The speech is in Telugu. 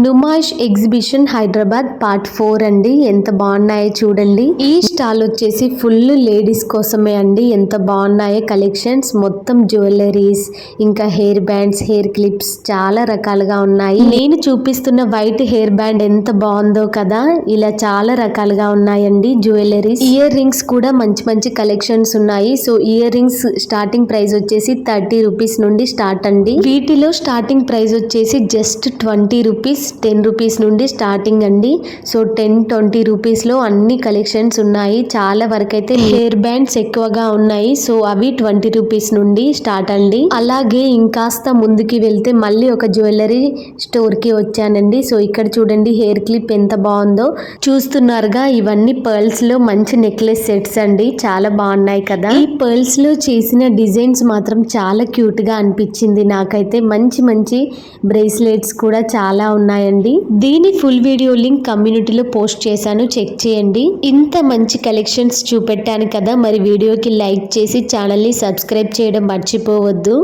నుమాయిష్ ఎగ్జిబిషన్ హైదరాబాద్ పార్ట్ 4 అండి. ఎంత బాగున్నాయో చూడండి. ఈ స్టాల్ వచ్చేసి ఫుల్ లేడీస్ కోసమే అండి. ఎంత బాగున్నాయో కలెక్షన్స్, మొత్తం జ్యువెలరీస్, ఇంకా హెయిర్ బ్యాండ్స్, హెయిర్ క్లిప్స్ చాలా రకాలుగా ఉన్నాయి. నేను చూపిస్తున్న వైట్ హెయిర్ బ్యాండ్ ఎంత బాగుందో కదా, ఇలా చాలా రకాలుగా ఉన్నాయండి జ్యువెలరీస్. ఇయర్ రింగ్స్ కూడా మంచి మంచి కలెక్షన్స్ ఉన్నాయి. So ear rings starting price వచ్చేసి 30 రూపీస్ నుండి స్టార్ట్ అండి. వీటిలో స్టార్టింగ్ ప్రైస్ వచ్చేసి జస్ట్ 20 రూపీస్, 10 రూపీస్ నుండి స్టార్టింగ్ అండి. సో 10-20 రూపీస్ లో అన్ని కలెక్షన్స్ ఉన్నాయి. చాలా వరకు అయితే హెయిర్ బ్యాండ్స్ ఎక్కువగా ఉన్నాయి. సో అవి 20 రూపీస్ నుండి స్టార్ట్ అండి. అలాగే ఇంకాస్త ముందుకి వెళ్తే మళ్ళీ ఒక జ్యువెలరీ స్టోర్ కి వచ్చానండి. సో ఇక్కడ చూడండి హెయిర్ క్లిప్ ఎంత బాగుందో చూస్తున్నారుగా. ఇవన్నీ పర్ల్స్ లో మంచి నెక్లెస్ సెట్స్ అండి. చాలా బాగున్నాయి కదా. ఈ పర్ల్స్ లో చేసిన డిజైన్స్ మాత్రం చాలా క్యూట్ గా అనిపించింది నాకైతే. మంచి మంచి బ్రేస్లెట్స్ కూడా చాలా ఉన్నాయండి. దీని ఫుల్ వీడియో లింక్ కమ్యూనిటీలో పోస్ట్ చేశాను, చెక్ చేయండి. ఇంత మంచి కలెక్షన్స్ చూపెట్టాను కదా, మరి వీడియోకి లైక్ చేసి ఛానల్ ని సబ్స్క్రైబ్ చేయడం మర్చిపోవద్దు.